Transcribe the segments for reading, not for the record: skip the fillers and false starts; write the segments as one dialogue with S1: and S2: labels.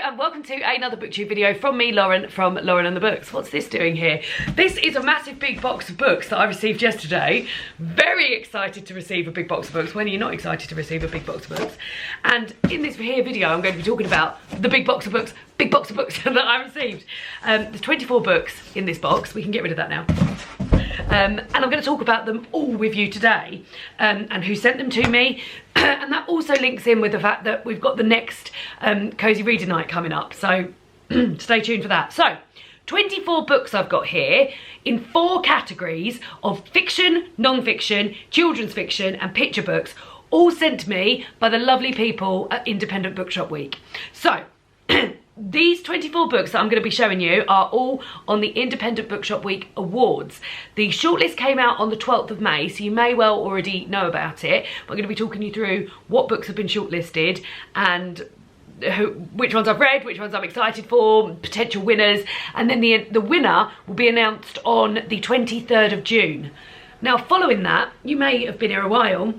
S1: and welcome to another booktube video from me, Lauren, from Lauren and the Books. What's this doing here? This is a massive big box of books that I received yesterday. Very excited to receive a big box of books. When are you not excited to receive a big box of books? And in this here video, I'm going to be talking about the big box of books that I received. There's 24 books in this box. We can get rid of that now. And I'm going to talk about them all with you today, and who sent them to me. And that also links in with the fact that we've got the next Cosy Reading Night coming up, so stay tuned for that. So 24 books I've got here in 4 categories of fiction, non-fiction, children's fiction and picture books, all sent to me by the lovely people at Independent Bookshop Week. So these 24 books that I'm going to be showing you are all on the Independent Bookshop Week Awards. The shortlist came out on the 12th of May, so you may well already know about it. We're going to be talking you through what books have been shortlisted and which ones I've read, which ones I'm excited for, potential winners, and then the winner will be announced on the 23rd of June. Now, following that, you may have been here a while.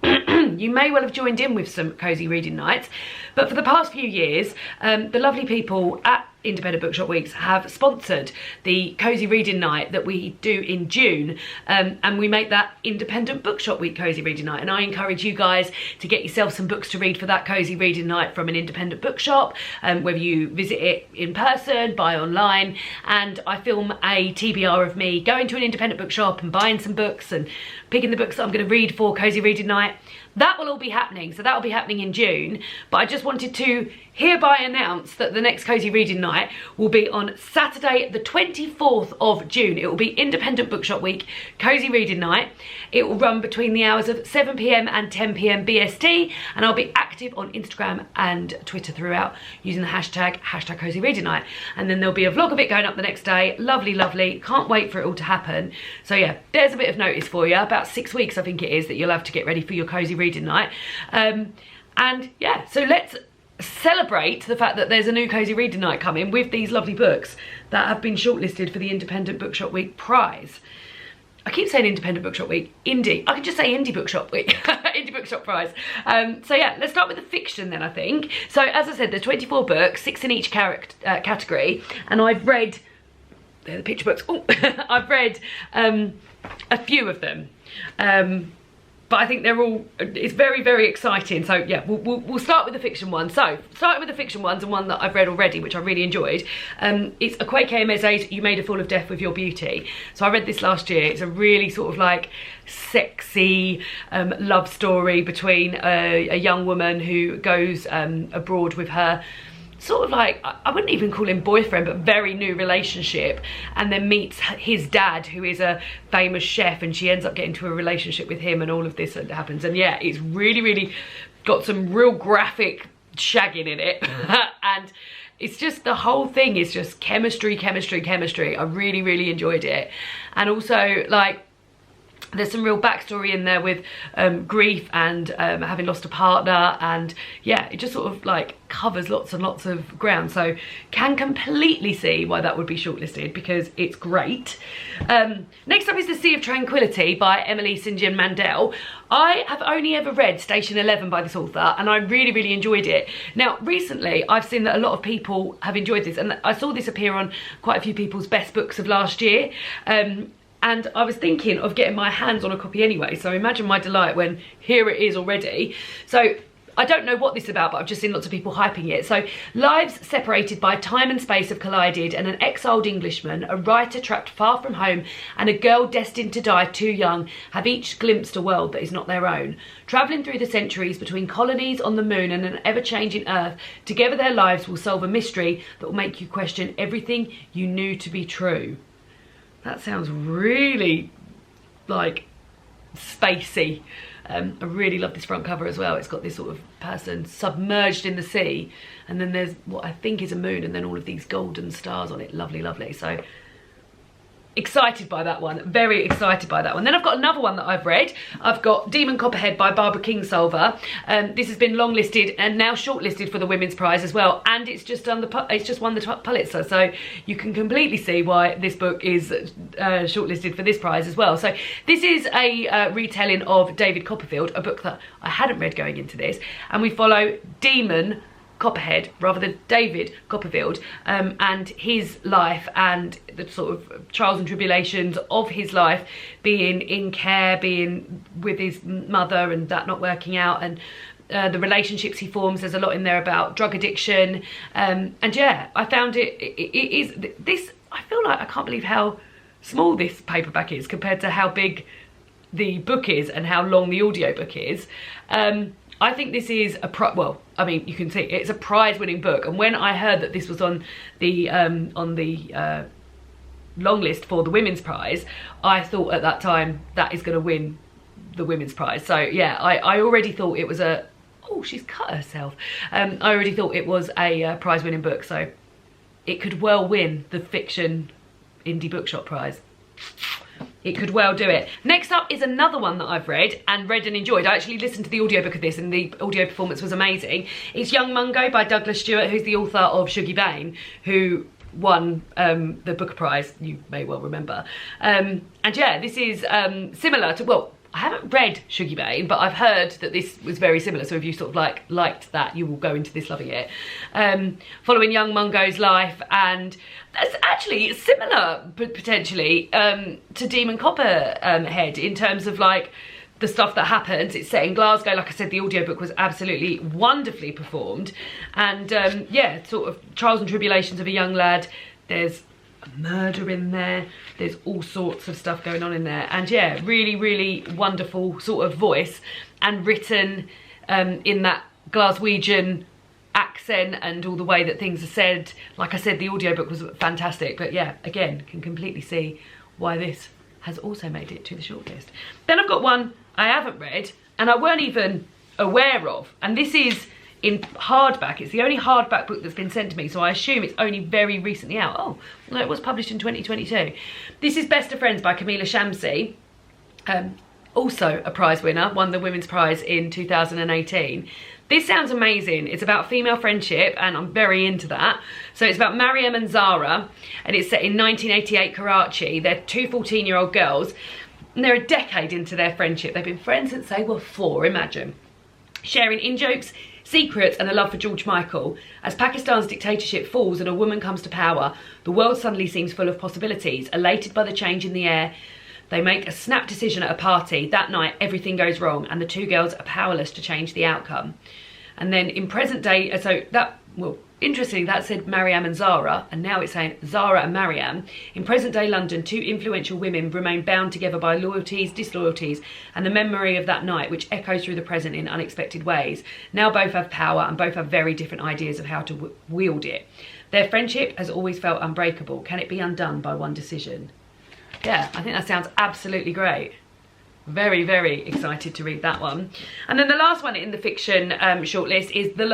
S1: You may well have joined in with some Cosy Reading Nights, but for the past few years, the lovely people at Independent Bookshop Weeks have sponsored the Cosy Reading Night that we do in June, and we make that Independent Bookshop Week Cosy Reading Night. And I encourage you guys to get yourself some books to read for that Cosy Reading Night from an independent bookshop, whether you visit it in person, buy online, and I film a TBR of me going to an independent bookshop and buying some books and picking the books that I'm going to read for Cosy Reading Night. That will all be happening, so that will be happening in June. But I just wanted to hereby announce that the next Cosy Reading Night will be on Saturday the 24th of June. It will be Independent Bookshop Week Cosy Reading Night. It will run between the hours of 7 PM and 10 PM BST, and I'll be active on Instagram and Twitter throughout using the hashtag Cosy Reading Night. And then there'll be a vlog of it going up the next day. Lovely, lovely. Can't wait for it all to happen. So yeah, there's a bit of notice for you. About 6 weeks I think it is that you'll have to get ready for your Cosy Reading Night. And yeah, so let's celebrate the fact that there's a new Cosy Reading Night coming with these lovely books that have been shortlisted for the Independent Bookshop Week prize. I keep saying Independent Bookshop Week, Indie. I could just say Indie Bookshop Week, Indie Bookshop Prize. So yeah, let's start with the fiction then, I think. So as I said, there's 24 books, 6 in each category, and I've read, they're the picture books, oh, I've read a few of them. But I think they're all, it's very, very exciting. So yeah, we'll start with the fiction one. So, starting with the fiction ones, and one that I've read already, which I really enjoyed. It's Akwaeke Emeze's You Made a Fool of Death with Your Beauty. So I read this last year. It's a really sort of like sexy love story between a young woman who goes abroad with her sort of like, I wouldn't even call him boyfriend, but very new relationship, and then meets his dad, who is a famous chef, and she ends up getting into a relationship with him, and all of this happens. And yeah, it's really, really got some real graphic shagging in it. And it's just, the whole thing is just chemistry. I really, really enjoyed it. And also, like, there's some real backstory in there with grief and having lost a partner, and yeah, it just sort of like covers lots and lots of ground. So can completely see why that would be shortlisted, because it's great. Next up is The Sea of Tranquility by Emily St. John Mandel. I have only ever read Station 11 by this author, and I really, really enjoyed it. Now, recently, I've seen that a lot of people have enjoyed this, and I saw this appear on quite a few people's best books of last year. And I was thinking of getting my hands on a copy anyway, so imagine my delight when here it is already. So I don't know what this is about, but I've just seen lots of people hyping it. So, lives separated by time and space have collided, and an exiled Englishman, a writer trapped far from home, and a girl destined to die too young have each glimpsed a world that is not their own. Travelling through the centuries between colonies on the moon and an ever-changing earth, together their lives will solve a mystery that will make you question everything you knew to be true. That sounds really, like, spacey. I really love this front cover as well. It's got this sort of person submerged in the sea, and then there's what I think is a moon, and then all of these golden stars on it. Lovely, lovely. So excited by that one, very excited by that one. Then I've got another one that I've read. I've got Demon Copperhead by Barbara Kingsolver. This has been longlisted and now shortlisted for the Women's Prize as well, and it's just won the Pulitzer, so you can completely see why this book is shortlisted for this prize as well. So this is a retelling of David Copperfield, a book that I hadn't read going into this, and we follow Demon Copperhead rather than David Copperfield, and his life and the sort of trials and tribulations of his life, being in care, being with his mother and that not working out, and the relationships he forms. There's a lot in there about drug addiction, and yeah, I found it is this, I feel like I can't believe how small this paperback is compared to how big the book is and how long the audiobook is. I think this is well, I mean, you can see it's a prize-winning book, and when I heard that this was on the long list for the Women's Prize, I thought at that time that is going to win the Women's Prize. So yeah, I already thought it was a, oh, she's cut herself. I already thought it was a prize-winning book, so it could well win the fiction Indie Bookshop Prize. It could well do it. Next up is another one that I've read and enjoyed. I actually listened to the audiobook of this and the audio performance was amazing. It's Young Mungo by Douglas Stewart, who's the author of Shuggie Bain, who won the Booker Prize, you may well remember. And yeah, this is similar to, well, I haven't read Shuggie Bain, but I've heard that this was very similar. So if you sort of liked that, you will go into this loving it. Following young Mungo's life, and that's actually similar potentially to Demon Copperhead in terms of like the stuff that happens. It's set in Glasgow. Like I said, the audiobook was absolutely wonderfully performed, and yeah, sort of trials and tribulations of a young lad. There's murder in there, there's all sorts of stuff going on in there, and yeah, really wonderful sort of voice, and written in that Glaswegian accent and all the way that things are said. Like I said, the audiobook was fantastic, but yeah, again, can completely see why this has also made it to the shortlist. Then I've got one I haven't read and I weren't even aware of, and this is in hardback. It's the only hardback book that's been sent to me, so I assume it's only very recently out. Oh, no, it was published in 2022. This is Best of Friends by Camila Shamsi, also a prize winner, won the Women's Prize in 2018. This sounds amazing. It's about female friendship, and I'm very into that. So it's about Mariam and Zara, and it's set in 1988 Karachi. They're two 14-year-old girls, and they're a decade into their friendship. They've been friends since they were 4, imagine. Sharing in-jokes, secrets and a love for George Michael. As Pakistan's dictatorship falls and a woman comes to power, the world suddenly seems full of possibilities. Elated by the change in the air, they make a snap decision at a party. That night, everything goes wrong and the two girls are powerless to change the outcome. And then in present day, so that, well, interestingly, that said Mariam and Zara, and now it's saying Zara and Mariam. In present day London, two influential women remain bound together by loyalties, disloyalties, and the memory of that night, which echoes through the present in unexpected ways. Now both have power and both have very different ideas of how to wield it. Their friendship has always felt unbreakable. Can it be undone by one decision? Yeah, I think that sounds absolutely great. Very excited to read that one. And then the last one in the fiction shortlist is The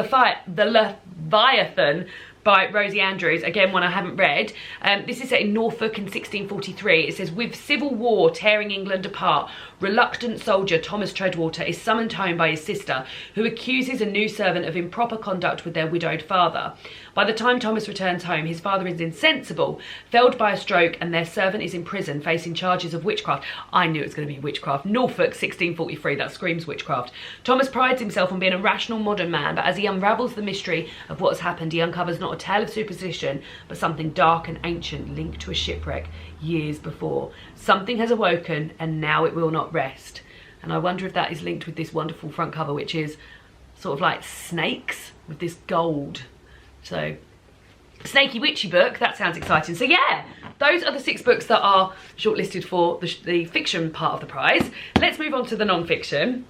S1: Leviathan by Rosie Andrews, again one I haven't read. This is set in Norfolk in 1643. It says, with civil war tearing England apart, reluctant soldier Thomas Treadwater is summoned home by his sister, who accuses a new servant of improper conduct with their widowed father. By the time Thomas returns home, his father is insensible, felled by a stroke, and their servant is in prison facing charges of witchcraft. I knew it was going to be witchcraft. Norfolk, 1643, that screams witchcraft. Thomas prides himself on being a rational modern man, but as he unravels the mystery of what has happened, he uncovers not a tale of superstition, but something dark and ancient linked to a shipwreck years before. Something has awoken, and now it will not rest. And I wonder if that is linked with this wonderful front cover, which is sort of like snakes with this gold. So, snaky witchy book, that sounds exciting. So yeah, those are the 6 books that are shortlisted for the fiction part of the prize. Let's move on to the non-fiction.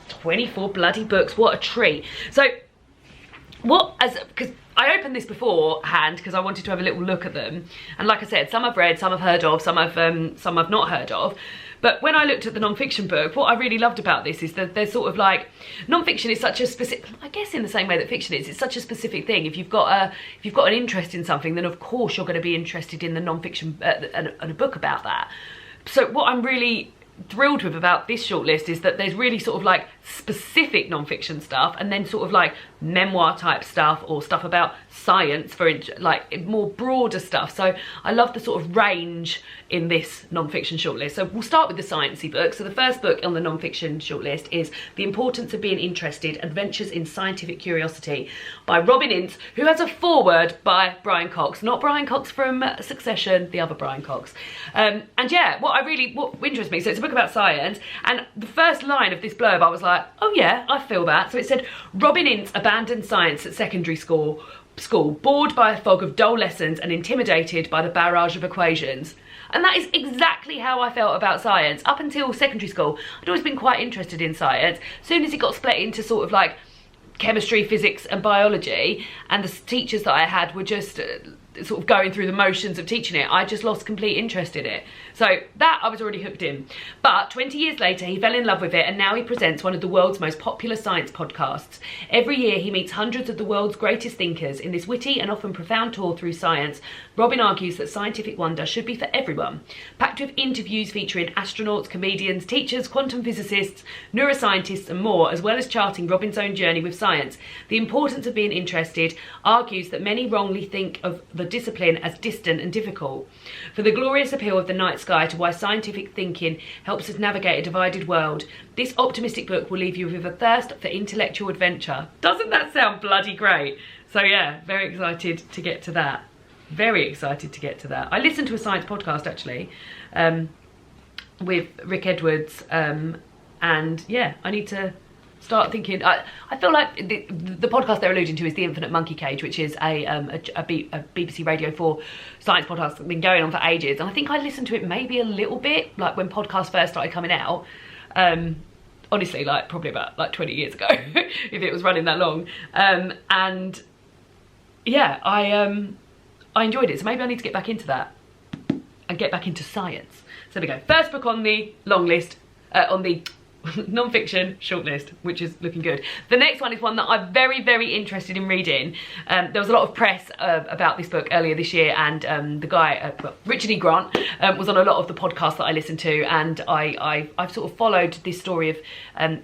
S1: 24 bloody books, what a treat. So, because I opened this beforehand because I wanted to have a little look at them. And like I said, some I've read, some I've heard of, some I've not heard of. But when I looked at the non-fiction book, what I really loved about this is that they're sort of like, non-fiction is such a specific, I guess in the same way that fiction is, it's such a specific thing. If you've got an interest in something, then of course you're going to be interested in the non-fiction and a book about that. So what I'm really thrilled with about this shortlist is that there's really sort of like specific non-fiction stuff, and then sort of like memoir type stuff, or stuff about science, for like more broader stuff. So I love the sort of range in this non-fiction shortlist. So we'll start with the sciencey book. So the first book on the non-fiction shortlist is The Importance of Being Interested: Adventures in Scientific Curiosity by Robin Ince, who has a foreword by Brian Cox, not Brian Cox from Succession, the other Brian Cox. And yeah, what interests me, so it's a book about science, and the first line of this blurb I was like, oh yeah, I feel that. So it said, Robin Ince abandoned science at secondary school, bored by a fog of dull lessons and intimidated by the barrage of equations. And that is exactly how I felt about science. Up until secondary school, I'd always been quite interested in science. As soon as it got split into sort of like chemistry, physics and biology, and the teachers that I had were just sort of going through the motions of teaching it, I just lost complete interest in it. So that I was already hooked in. But 20 years later, he fell in love with it, and now he presents one of the world's most popular science podcasts. Every year, he meets hundreds of the world's greatest thinkers. In this witty and often profound tour through science, Robin argues that scientific wonder should be for everyone. Packed with interviews featuring astronauts, comedians, teachers, quantum physicists, neuroscientists and more, as well as charting Robin's own journey with science, The Importance of Being Interested argues that many wrongly think of the discipline as distant and difficult. For the glorious appeal of the night sky to why scientific thinking helps us navigate a divided world, this optimistic book will leave you with a thirst for intellectual adventure. Doesn't that sound bloody great? So yeah, very excited to get to that. Very excited to get to that. I listened to a science podcast actually with Rick Edwards, and yeah, I need to start thinking. I feel like the podcast they're alluding to is The Infinite Monkey Cage, which is a BBC Radio 4 science podcast that's been going on for ages, and I think I listened to it maybe a little bit like when podcasts first started coming out, honestly, like probably about like 20 years ago if it was running that long, and yeah, I enjoyed it, so maybe I need to get back into that and get back into science. So there we go, first book on the long list, on the non-fiction shortlist, which is looking good. The next one is one that I'm very, very interested in reading. There was a lot of press about this book earlier this year, and the guy, Richard E. Grant, was on a lot of the podcasts that I listened to, and I've sort of followed this story of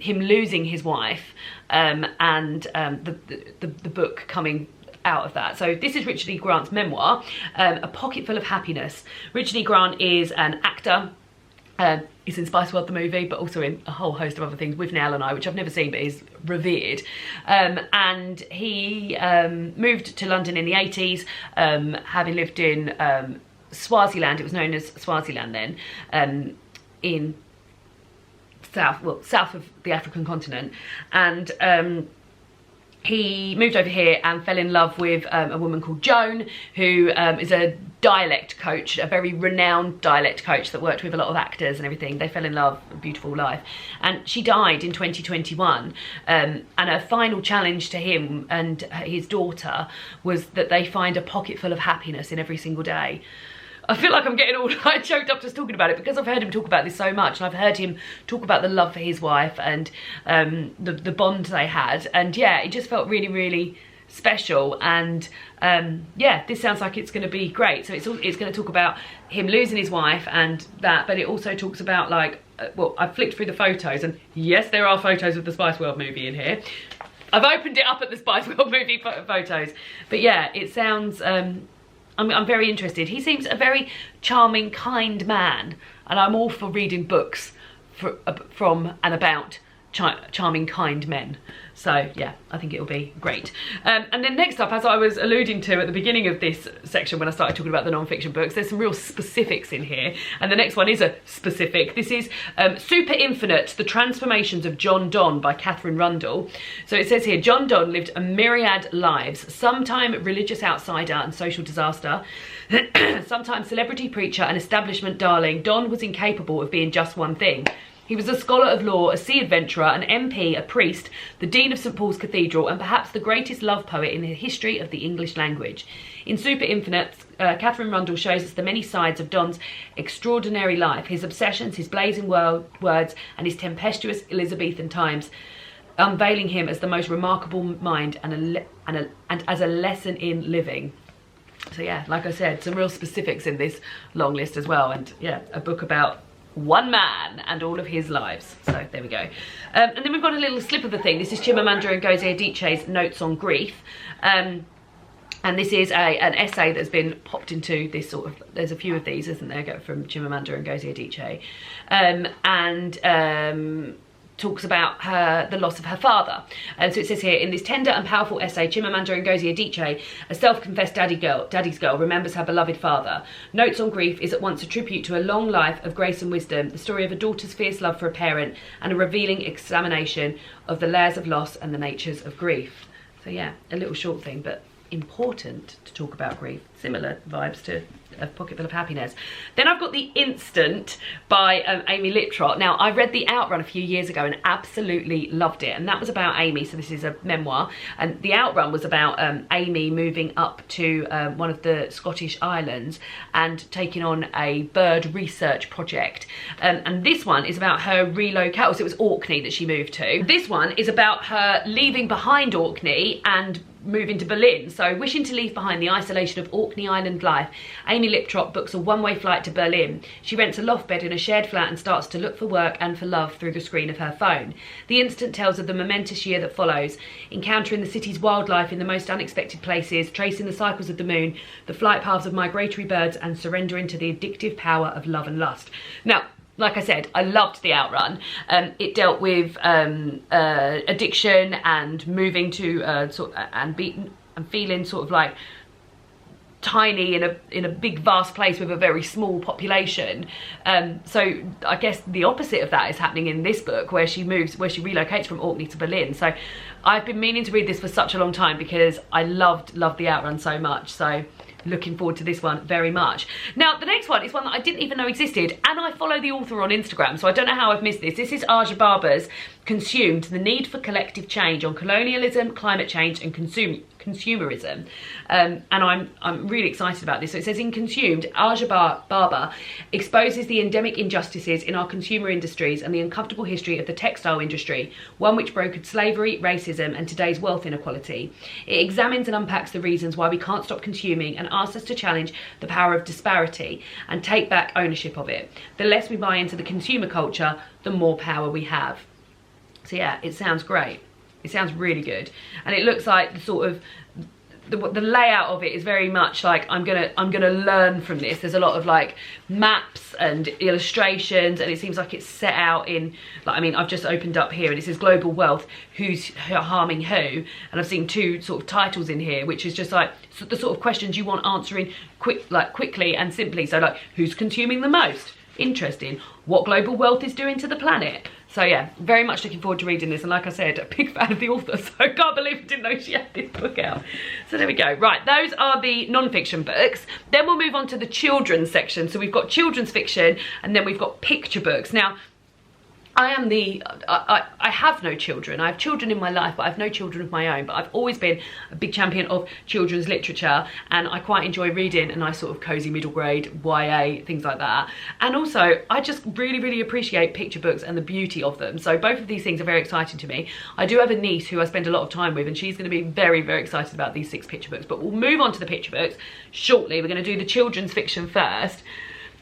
S1: him losing his wife, and the book coming out of that. So this is Richard E. Grant's memoir, A Pocketful of Happiness. Richard E. Grant is an actor. He's in Spice World the movie, but also in a whole host of other things with Nell and I, which I've never seen but is revered. And he moved to London in the 80s, having lived in Swaziland. It was known as Swaziland then, in south of the African continent. And he moved over here and fell in love with a woman called Joan, who is a dialect coach, a very renowned dialect coach that worked with a lot of actors and everything. They fell in love, a beautiful life. And she died in 2021. And her final challenge to him and his daughter was that they find a pocket full of happiness in every single day. I feel like I'm getting all like choked up just talking about it, because I've heard him talk about this so much, and I've heard him talk about the love for his wife and the bond they had, and yeah, it just felt really, really special. And yeah, this sounds like it's going to be great. So it's going to talk about him losing his wife and that, but it also talks about like, well, I've flicked through the photos, and yes, there are photos of the Spice World movie in here. I've opened it up at the Spice World movie photos, but yeah, it sounds. I'm very interested. He seems a very charming, kind man, and I'm all for reading books from and about charming, kind men. So yeah, I think it'll be great. And then next up, as I was alluding to at the beginning of this section when I started talking about the non-fiction books, there's some real specifics in here, and the next one is a specific. This is Super Infinite: The Transformations of John Donne by Catherine Rundle. So it says here, John Donne lived a myriad lives, sometime religious outsider and social disaster, sometimes celebrity preacher and establishment darling. Donne was incapable of being just one thing. He was a scholar of law, a sea adventurer, an MP, a priest, the Dean of St Paul's Cathedral, and perhaps the greatest love poet in the history of the English language. In Super Infinite, Catherine Rundle shows us the many sides of Donne's extraordinary life, his obsessions, his blazing words, and his tempestuous Elizabethan times, unveiling him as the most remarkable mind and as a lesson in living. So yeah, like I said, some real specifics in this long list as well, and yeah, a book about one man and all of his lives. So there we go. And then we've got a little slip of the thing. This is Chimamanda Ngozi Adichie's Notes on Grief. And this is an essay that's been popped into this sort of, there's a few of these, isn't there, from Chimamanda Ngozi Adichie. Talks about the loss of her father. And so it says here, in this tender and powerful essay, Chimamanda Ngozi Adichie, a self-confessed daddy's girl, remembers her beloved father. Notes on Grief is at once a tribute to a long life of grace and wisdom, the story of a daughter's fierce love for a parent, and a revealing examination of the layers of loss and the natures of grief. So yeah, a little short thing, but important to talk about grief. Similar vibes to A Pocketful of Happiness. Then I've got The Instant by Amy Littrott. Now, I read The Outrun a few years ago and absolutely loved it, and that was about Amy, so this is a memoir, and The Outrun was about Amy moving up to one of the Scottish islands and taking on a bird research project, and this one is about her relocate. So it was Orkney that she moved to. This one is about her leaving behind Orkney and moving to Berlin. So wishing to leave behind the isolation of Orkney Island life, Amy Littrott books a one-way flight to Berlin. She rents a loft bed in a shared flat and starts to look for work and for love through the screen of her phone. The Instant tells of the momentous year that follows, encountering the city's wildlife in the most unexpected places, tracing the cycles of the moon, the flight paths of migratory birds, and surrendering to the addictive power of love and lust. Now, like I said, I loved The Outrun. It dealt with addiction and moving to and feeling sort of like tiny in a big vast place with a very small population. So I guess the opposite of that is happening in this book, where she relocates from Orkney to Berlin. So I've been meaning to read this for such a long time because I loved The Outrun so much. So looking forward to this one very much. Now, the next one is one that I didn't even know existed, and I follow the author on Instagram, so I don't know how I've missed this. This is Aja Barber's Consumed, the Need for Collective Change on Colonialism, Climate Change and Consumerism. And I'm really excited about this. So it says, in Consumed, Aja Barber exposes the endemic injustices in our consumer industries and the uncomfortable history of the textile industry, one which brokered slavery, racism and today's wealth inequality. It examines and unpacks the reasons why we can't stop consuming and asks us to challenge the power of disparity and take back ownership of it. The less we buy into the consumer culture, the more power we have. So yeah, it sounds great. It sounds really good, and it looks like the sort of the layout of it is very much like I'm gonna learn from this. There's a lot of like maps and illustrations, and it seems like it's set out in, like, I mean, I've just opened up here and it says global wealth, who's harming who, and I've seen two sort of titles in here, which is just like the sort of questions you want answering quickly and simply. So like, who's consuming the most? Interesting. What global wealth is doing to the planet? So yeah, very much looking forward to reading this, and like I said, a big fan of the author, so I can't believe I didn't know she had this book out. So there we go. Right, those are the non-fiction books. Then we'll move on to the children's section. So we've got children's fiction, and then we've got picture books. Now, I have no children. I have children in my life, but I have no children of my own. But I've always been a big champion of children's literature, and I quite enjoy reading a nice sort of cozy middle grade YA, things like that. And also, I just really, really appreciate picture books and the beauty of them. So both of these things are very exciting to me. I do have a niece who I spend a lot of time with, and she's going to be very, very excited about these 6 picture books. But we'll move on to the picture books shortly. We're going to do the children's fiction first.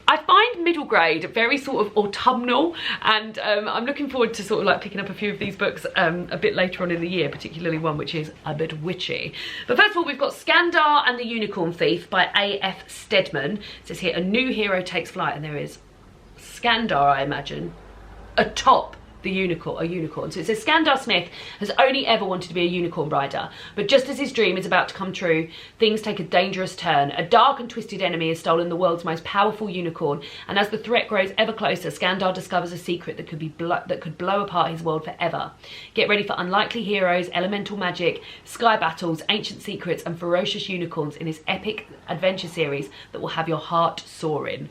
S1: I find middle grade very sort of autumnal, and I'm looking forward to sort of like picking up a few of these books a bit later on in the year, particularly one which is a bit witchy. But first of all, we've got Skandar and the Unicorn Thief by A.F. Stedman. It says here, a new hero takes flight, and there is Skandar, I imagine, atop a unicorn. So it says, Skandar Smith has only ever wanted to be a unicorn rider, but just as his dream is about to come true, things take a dangerous turn. A dark and twisted enemy has stolen the world's most powerful unicorn, and as the threat grows ever closer, Skandar discovers a secret that could blow apart his world forever. Get ready for unlikely heroes, elemental magic, sky battles, ancient secrets, and ferocious unicorns in this epic adventure series that will have your heart soaring.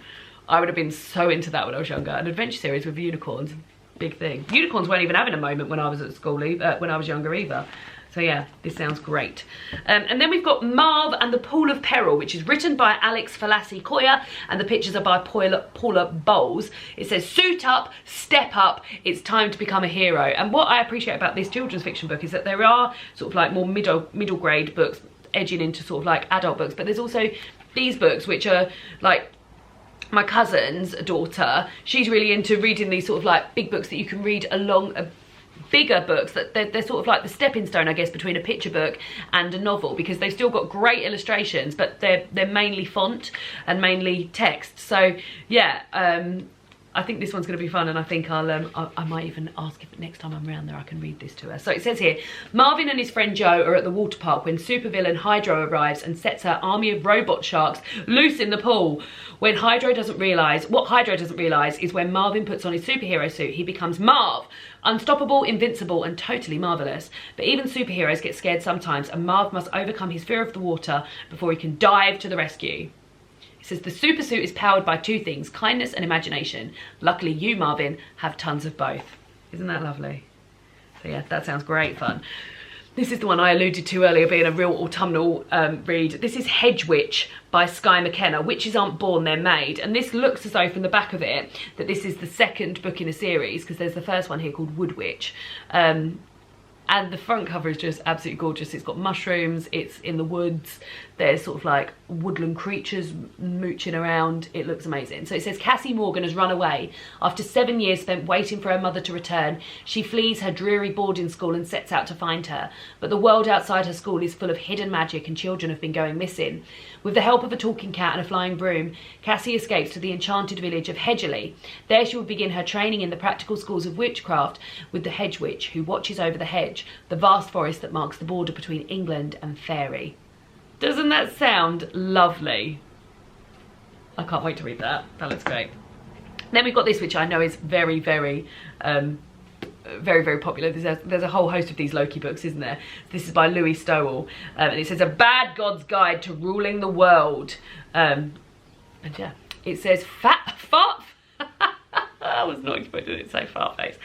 S1: I would have been so into that when I was younger. An adventure series with unicorns. Big thing. Unicorns weren't even having a moment when I was at school, when I was younger either. So yeah, this sounds great. And then we've got Marv and the Pool of Peril, which is written by Alex Falassi-Koya, and the pictures are by Paula Bowles. It says, suit up, step up, it's time to become a hero. And what I appreciate about this children's fiction book is that there are sort of like more middle grade books edging into sort of like adult books, but there's also these books which are like my cousin's daughter, she's really into reading these sort of like big books that you can read along bigger books, that they're sort of like the stepping stone, I guess, between a picture book and a novel, because they've still got great illustrations, but they're mainly font and mainly text. So yeah, I think this one's going to be fun, and I think I might even ask if next time I'm around there I can read this to her. So it says here, Marvin and his friend Joe are at the water park when supervillain Hydro arrives and sets her army of robot sharks loose in the pool. What Hydro doesn't realise is when Marvin puts on his superhero suit, he becomes Marv. Unstoppable, invincible, and totally marvellous. But even superheroes get scared sometimes, and Marv must overcome his fear of the water before he can dive to the rescue. It says the super suit is powered by two things, kindness and imagination. Luckily you, Marvin, have tons of both. Isn't that lovely? So yeah, that sounds great fun. This is the one I alluded to earlier being a real autumnal read. This is Hedgewitch by Skye McKenna. Witches aren't born, they're made. And this looks as though from the back of it that this is the second book in a series, because there's the first one here called Woodwitch. And the front cover is just absolutely gorgeous. It's got mushrooms, it's in the woods, there's sort of like woodland creatures mooching around. It looks amazing. So it says Cassie Morgan has run away. After 7 years spent waiting for her mother to return, she flees her dreary boarding school and sets out to find her. But the world outside her school is full of hidden magic and children have been going missing. With the help of a talking cat and a flying broom, Cassie escapes to the enchanted village of Hedgeley. There she will begin her training in the practical schools of witchcraft with the Hedgewitch, who watches over the hedge, the vast forest that marks the border between England and Fairy. Doesn't that sound lovely? I can't wait to read that. That looks great. Then we've got this, which I know is very, very popular. There's a whole host of these Loki books, isn't there? This is by Louis Stowell, and it says A Bad God's Guide to Ruling the World. And yeah, it says fart. I was not expecting it to say fart face.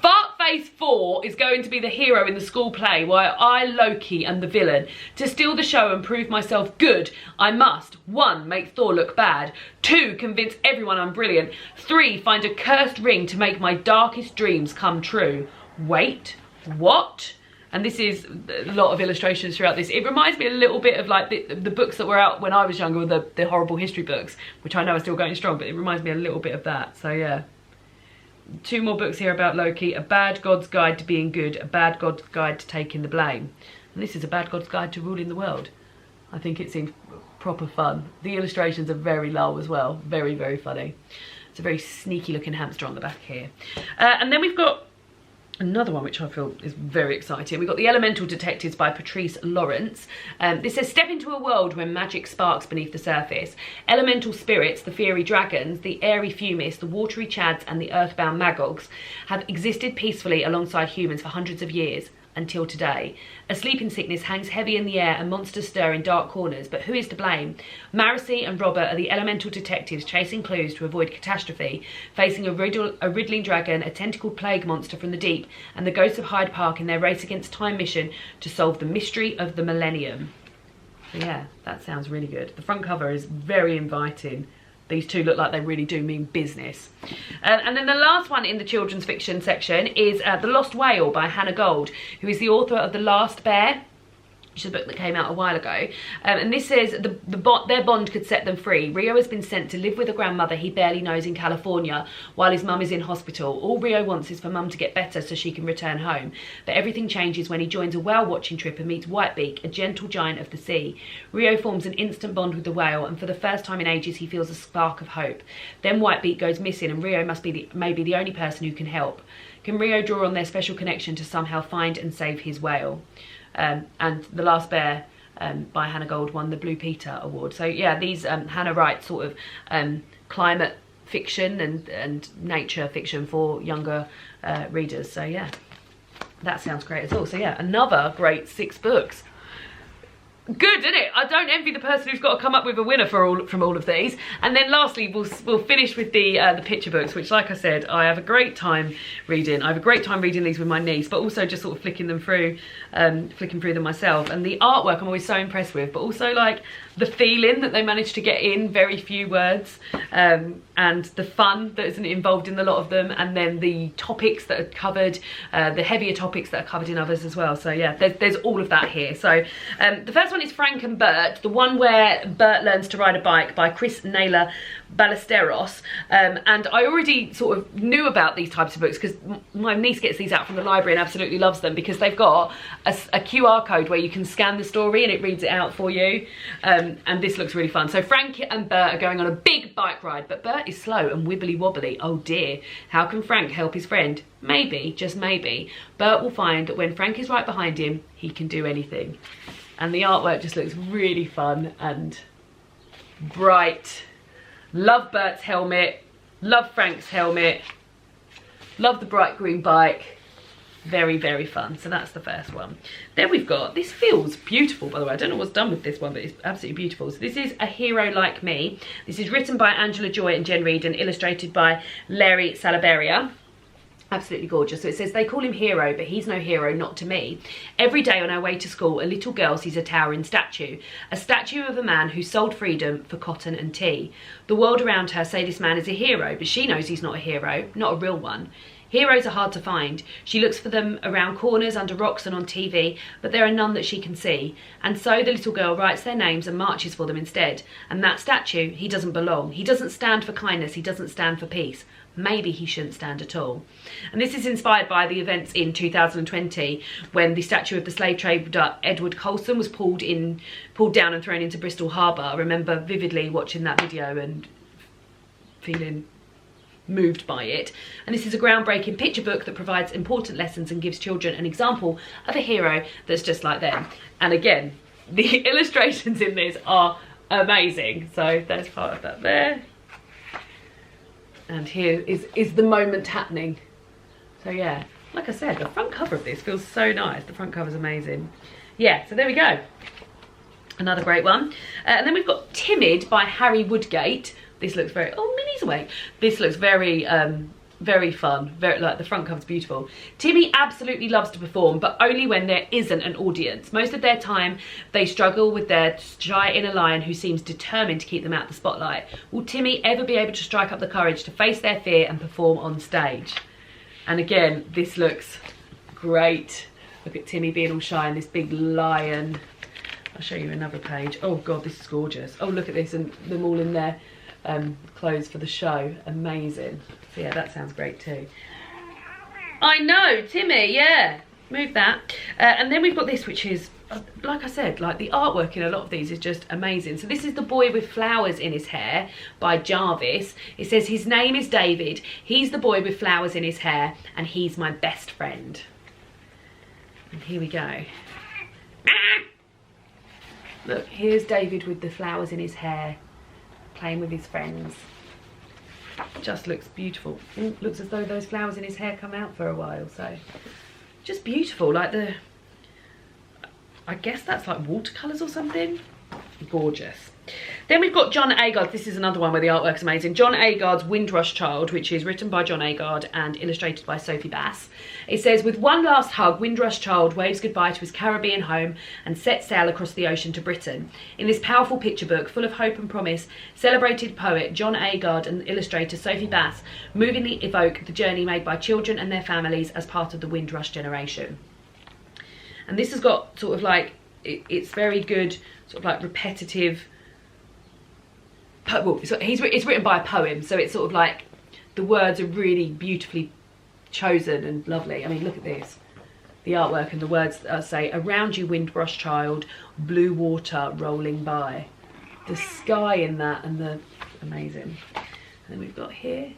S1: Fartface 4 is going to be the hero in the school play, while I, Loki, am the villain. To steal the show and prove myself good, I must 1. Make Thor look bad, 2. Convince everyone I'm brilliant, 3. Find a cursed ring to make my darkest dreams come true. Wait, what? And this is a lot of illustrations throughout this. It reminds me a little bit of like the books that were out when I was younger, the horrible history books, which I know are still going strong, but it reminds me a little bit of that. So yeah. 2 more books here about Loki. A Bad God's Guide to Being Good, A Bad God's Guide to Taking the Blame. And this is A Bad God's Guide to Ruling the World. I think it seems proper fun. The illustrations are very low as well. Very, very funny. It's a very sneaky looking hamster on the back here. And then we've got another one which I feel is very exciting. We've got The Elemental Detectives by Patrice Lawrence. This says, step into a world where magic sparks beneath the surface. Elemental spirits, the fiery dragons, the airy fumis, the watery chads and the earthbound magogs have existed peacefully alongside humans for hundreds of years. Until today. A sleeping sickness hangs heavy in the air and monsters stir in dark corners, but who is to blame? Marcy and Robert are the elemental detectives chasing clues to avoid catastrophe, facing a riddling dragon, a tentacled plague monster from the deep, and the ghosts of Hyde Park in their race against time mission to solve the mystery of the millennium. So yeah, that sounds really good. The front cover is very inviting. These two look like they really do mean business. And then the last one in the children's fiction section is The Lost Whale by Hannah Gold, who is the author of The Last Bear, which is a book that came out a while ago. And this says their bond could set them free. Rio has been sent to live with a grandmother he barely knows in California while his mum is in hospital. All Rio wants is for mum to get better so she can return home. But everything changes when he joins a whale watching trip and meets Whitebeak, a gentle giant of the sea. Rio forms an instant bond with the whale, and for the first time in ages he feels a spark of hope. Then Whitebeak goes missing and Rio must be maybe the only person who can help. Can Rio draw on their special connection to somehow find and save his whale? And The Last Bear by Hannah Gold won the Blue Peter Award. So yeah, these Hannah writes sort of climate fiction and nature fiction for younger readers. So yeah, that sounds great as well. So yeah, another great 6 books. Good, isn't it? I don't envy the person who's got to come up with a winner from all of these. And then lastly, we'll finish with the picture books, which, like I said, I have a great time reading. I have a great time reading these with my niece, but also just sort of flicking through them myself. And the artwork I'm always so impressed with, but also like the feeling that they managed to get in very few words, and the fun that isn't involved in a lot of them, and then the topics that are covered, the heavier topics that are covered in others as well. So yeah, there's all of that here. So the first one one is Frank and Bert, the one where Bert learns to ride a bike, by Chris Naylor Ballesteros. And I already sort of knew about these types of books because my niece gets these out from the library and absolutely loves them, because they've got a QR code where you can scan the story and it reads it out for you. And this looks really fun. So Frank and Bert are going on a big bike ride, but Bert is slow and wibbly wobbly. Oh dear, how can Frank help his friend? Maybe, just maybe, Bert will find that when Frank is right behind him, he can do anything. And the artwork just looks really fun and bright. Love Bert's helmet, love Frank's helmet, love the bright green bike. Very, very fun. So that's the first one. Then we've got, this feels beautiful, by the way. I don't know what's done with this one, but it's absolutely beautiful. So this is A Hero Like Me. This is written by Angela Joy and Jen Reed and illustrated by Larry Salaberria. Absolutely gorgeous. So it says, they call him Hero, but he's no hero, not to me. Every day on our way to school, a little girl sees a towering statue. A statue of a man who sold freedom for cotton and tea. The world around her say this man is a hero, but she knows he's not a hero, not a real one. Heroes are hard to find. She looks for them around corners, under rocks and on TV, but there are none that she can see. And so the little girl writes their names and marches for them instead. And that statue, he doesn't belong. He doesn't stand for kindness. He doesn't stand for peace. Maybe he shouldn't stand at all. And this is inspired by the events in 2020 when the statue of the slave trader Edward Colston was pulled down and thrown into Bristol Harbour. I remember vividly watching that video and feeling moved by it. And this is a groundbreaking picture book that provides important lessons and gives children an example of a hero that's just like them. And again, the illustrations in this are amazing. So there's part of that there. And here is the moment happening. So yeah, like I said, the front cover of this feels so nice. The front cover's amazing. Yeah, so there we go. Another great one. And then we've got Timid by Harry Woodgate. This looks very, oh, Minnie's awake. This looks very, very fun. Very, like, the front cover's beautiful. Timmy absolutely loves to perform, but only when there isn't an audience. Most of their time, they struggle with their shy inner lion who seems determined to keep them out of the spotlight. Will Timmy ever be able to strike up the courage to face their fear and perform on stage? And again, this looks great. Look at Timmy being all shy and this big lion. I'll show you another page. Oh God, this is gorgeous. Oh, look at this, and them all in their clothes for the show. Amazing. So yeah, that sounds great too. I know, Timmy, yeah. Move that. And then we've got this, which is, like I said, like the artwork in a lot of these is just amazing. So this is The Boy with Flowers in His Hair by Jarvis. It says, his name is David. He's the boy with flowers in his hair, and he's my best friend. And here we go. Look, here's David with the flowers in his hair, playing with his friends. Just looks beautiful. Ooh, looks as though those flowers in his hair come out for a while, so just beautiful. Like the, I guess that's like watercolours or something. Gorgeous. Then we've got John Agard. This is another one where the artwork's amazing. John Agard's Windrush Child, which is written by John Agard and illustrated by Sophie Bass. It says, with one last hug, Windrush Child waves goodbye to his Caribbean home and sets sail across the ocean to Britain. In this powerful picture book, full of hope and promise, celebrated poet John Agard and illustrator Sophie Bass movingly evoke the journey made by children and their families as part of the Windrush generation. And this has got sort of like, it's very good, sort of like repetitive. Well, it's written by a poem, so it's sort of like the words are really beautifully chosen and lovely. I mean, look at this. The artwork and the words say, around you Windrush Child, blue water rolling by. The sky in that and the, amazing. And then we've got here,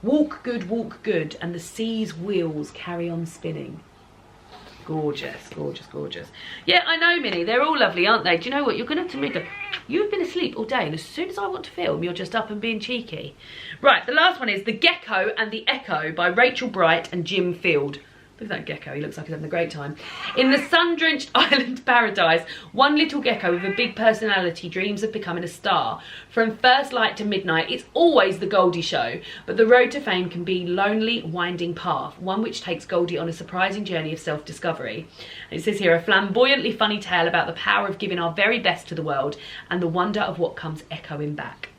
S1: walk good, and the sea's wheels carry on spinning. Gorgeous, gorgeous, gorgeous. Yeah, I know, Minnie, they're all lovely, aren't they? Do you know what? You're going to have to make You've been asleep all day, and as soon as I want to film, you're just up and being cheeky. Right, the last one is The Gecko and the Echo by Rachel Bright and Jim Field. Look at that gecko, he looks like he's having a great time. In the sun-drenched island paradise, one little gecko with a big personality dreams of becoming a star. From first light to midnight, it's always the Goldie show, but the road to fame can be a lonely, winding path, one which takes Goldie on a surprising journey of self-discovery. And it says here, a flamboyantly funny tale about the power of giving our very best to the world and the wonder of what comes echoing back.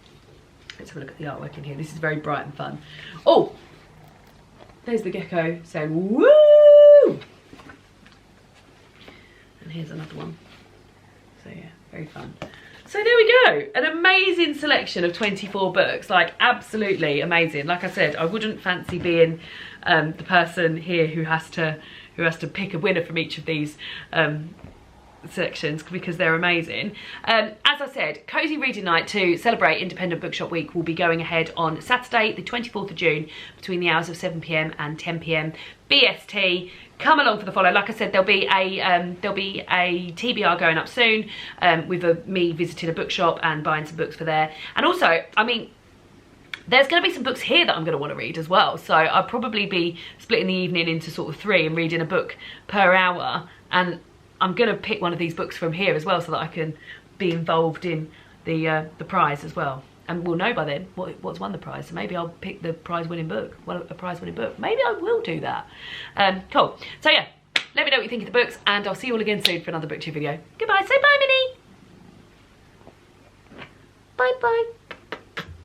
S1: Let's have a look at the artwork in here. This is very bright and fun. Oh! There's the gecko saying, woo! And here's another one. So yeah, very fun. So there we go, an amazing selection of 24 books, like absolutely amazing. Like I said, I wouldn't fancy being the person here who has to pick a winner from each of these sections because they're amazing. As I said, Cosy Reading Night to celebrate Independent Bookshop Week will be going ahead on Saturday the 24th of June between the hours of 7 PM and 10 PM BST. Come along for the follow. Like I said, there'll be a TBR going up soon with me visiting a bookshop and buying some books for there. And also, I mean, there's going to be some books here that I'm going to want to read as well. So I'll probably be splitting the evening into sort of 3 and reading a book per hour. And I'm going to pick one of these books from here as well so that I can be involved in the prize as well. And we'll know by then what's won the prize. So maybe I'll pick the prize-winning book. Well, a prize-winning book. Maybe I will do that. Cool. So yeah, let me know what you think of the books, and I'll see you all again soon for another BookTube video. Goodbye. Say bye, Minnie. Bye-bye.